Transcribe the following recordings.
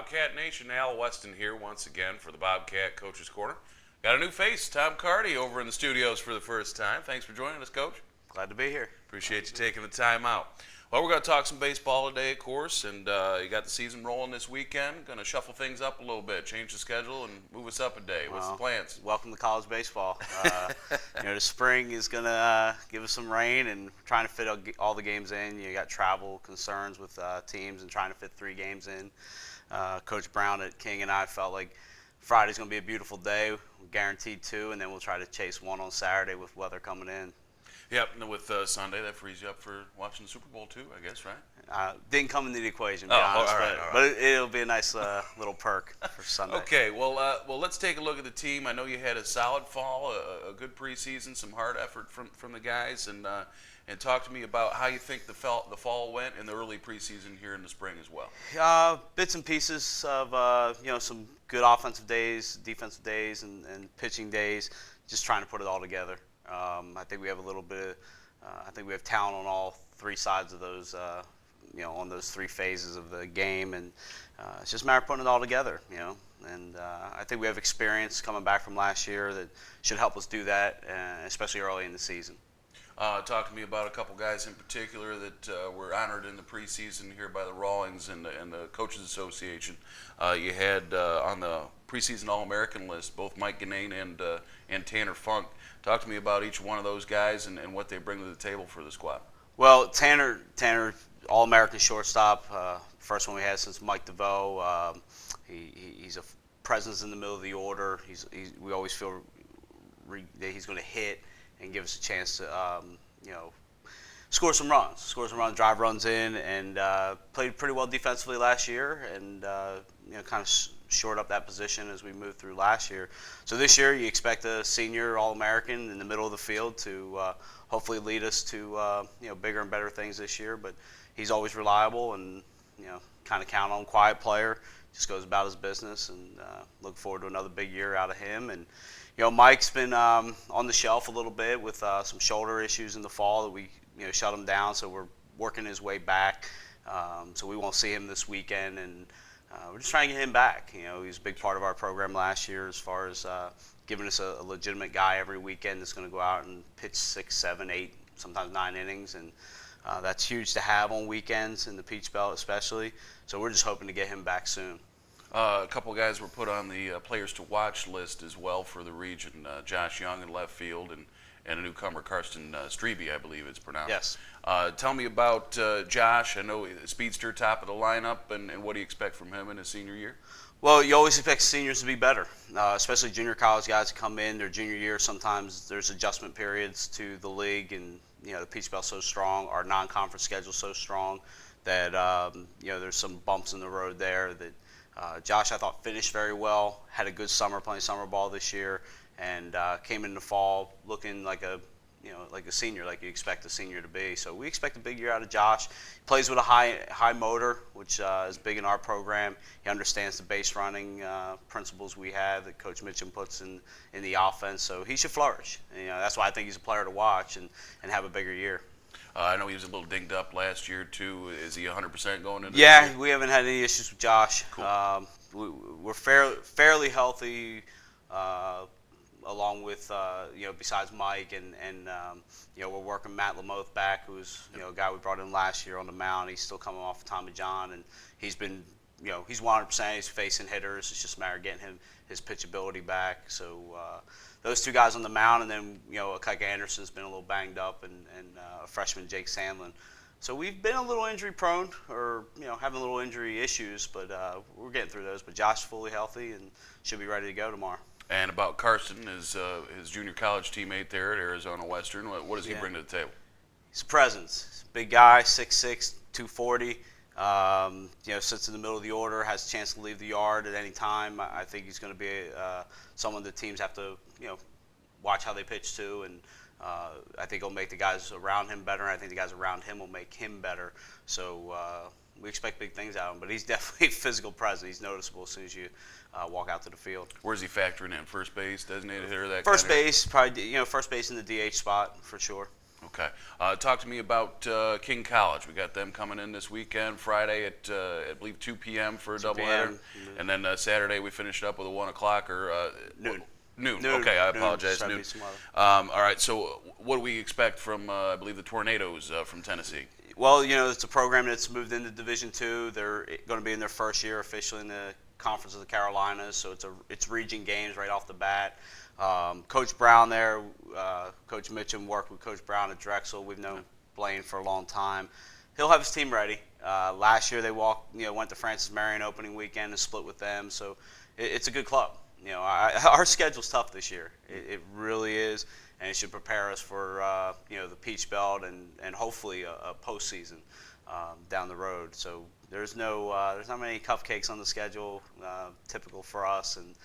Bobcat Nation, Al Weston here once again for the Bobcat Coach's Corner. Got a new face, Tom Carty, over in the studios for the first time. Thanks for joining us, Coach. Glad to be here. Appreciate you taking the time out. Well, we're going to talk some baseball today, of course, and you got the season rolling this weekend. Going to shuffle things up a little bit, change the schedule, and move us up a day. What's the plans? Welcome to college baseball. The spring is going to give us some rain, and trying to fit all the games in. You got travel concerns with teams and trying to fit 3 games in. Coach Brown at King and I felt like Friday's going to be a beautiful day. We're guaranteed 2, and then we'll try to chase 1 on Saturday with weather coming in. Yep, and with Sunday, that frees you up for watching the Super Bowl too, I guess, right? Didn't come into the equation, to be honest, all right. But it'll be a nice little perk for Sunday. Okay, well, let's take a look at the team. I know you had a solid fall, a good preseason, some hard effort from the guys, and talk to me about how you think the fall went in the early preseason here in the spring as well. Bits and pieces of some good offensive days, defensive days, and pitching days. Just trying to put it all together. I think we have a little bit. I think we have talent on all 3 sides of those. On those 3 phases of the game, and it's just a matter of putting it all together. And I think we have experience coming back from last year that should help us do that, especially early in the season. Talk to me about a couple guys in particular that were honored in the preseason here by the Rawlings and the Coaches Association. You had on the preseason All-American list both Mike Ganane and Tanner Funk. Talk to me about each one of those guys and what they bring to the table for the squad. Well, Tanner, All-American shortstop, first one we had since Mike DeVoe. He's a presence in the middle of the order. We always feel that he's going to hit and give us a chance to, score some runs, drive runs in, and played pretty well defensively last year, and kind of shored up that position as we moved through last year. So this year, you expect a senior All-American in the middle of the field to hopefully lead us to bigger and better things this year. But he's always reliable, and kind of count on. Quiet player, just goes about his business, and look forward to another big year out of him. And Mike's been on the shelf a little bit with some shoulder issues in the fall that we shut him down, so we're working his way back. So we won't see him this weekend, and we're just trying to get him back. He was a big part of our program last year as far as giving us a legitimate guy every weekend that's going to go out and pitch 6, 7, 8, sometimes 9 innings, and that's huge to have on weekends in the Peach Belt especially. So we're just hoping to get him back soon. A couple of guys were put on the players to watch list as well for the region. Josh Young in left field and a newcomer, Karsten Strebe, I believe it's pronounced. Yes. Tell me about Josh. I know speedster, top of the lineup, and what do you expect from him in his senior year? Well, you always expect seniors to be better, especially junior college guys that come in their junior year. Sometimes there's adjustment periods to the league, and the Peach Belt's so strong, our non-conference schedule's so strong that there's some bumps in the road there. That Josh, I thought, finished very well, had a good summer playing summer ball this year, and came in the fall looking like a senior, like you expect a senior to be. So we expect a big year out of Josh. He plays with a high motor, which is big in our program. He understands the base running principles we have that Coach Mitchum puts in the offense. So he should flourish. And, that's why I think he's a player to watch and have a bigger year. I know he was a little dinged up last year too. Is he 100% going into? Yeah, we haven't had any issues with Josh. Cool. We're fairly healthy. Along with besides Mike, and we're working Matt Lamoth back, who's a guy we brought in last year on the mound. He's still coming off of Tommy John, and he's been he's 100%. He's facing hitters. It's just a matter of getting his pitchability back. So those 2 guys on the mound, and then Akaika Anderson's been a little banged up, and a freshman Jake Sandlin. So we've been a little injury prone, or having a little injury issues, but we're getting through those. But Josh's fully healthy and should be ready to go tomorrow. And about Karsten, his junior college teammate there at Arizona Western, what does he bring to the table? He's a presence. He's a big guy, 6'6", 240. Sits in the middle of the order, has a chance to leave the yard at any time. I think he's going to be someone that teams have to watch how they pitch to, and I think he'll make the guys around him better, and I think the guys around him will make him better. So we expect big things out of him, but he's definitely a physical presence. He's noticeable as soon as you walk out to the field. Where's he factoring in? First base, designated hitter, that First kind of base, probably first base in the DH spot for sure. Okay. Talk to me about King College. We got them coming in this weekend, Friday at I believe 2 p.m. for a 2 doubleheader, p.m. and then Saturday we finished up with a 1 o'clock or Noon. Noon. Noon. Okay, I Noon. apologize. Try to Noon. be smarter. All right. So what do we expect from I believe the Tornadoes from Tennessee? Well, it's a program that's moved into Division II. They're going to be in their first year officially in the Conference of the Carolinas, so it's region games right off the bat. Coach Brown there, Coach Mitchum worked with Coach Brown at Drexel. We've known Blaine for a long time. He'll have his team ready. Last year they went to Francis Marion opening weekend and split with them, so it's a good club. Our schedule's tough this year. It really is, and it should prepare us for the Peach Belt and hopefully a postseason down the road. So there's not many cupcakes on the schedule, typical for us, and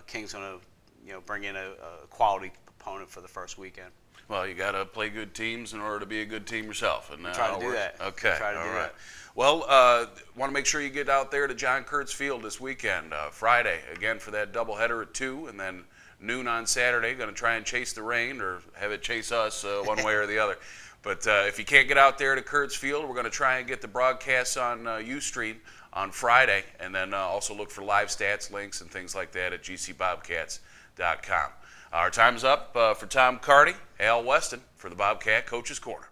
King's going to bring in a quality opponent for the first weekend. Well, you got to play good teams in order to be a good team yourself. And Try to do that. Okay. Try to do that. Well, want to make sure you get out there to John Kurtz Field this weekend, Friday, again for that doubleheader at 2, and then noon on Saturday. Going to try and chase the rain or have it chase us one way or the other. But if you can't get out there to Kurtz Field, we're going to try and get the broadcasts on Ustream on Friday, and then also look for live stats links and things like that at gcbobcats.com. Our time's up. For Tom Carty, Al Weston for the Bobcat Coach's Corner.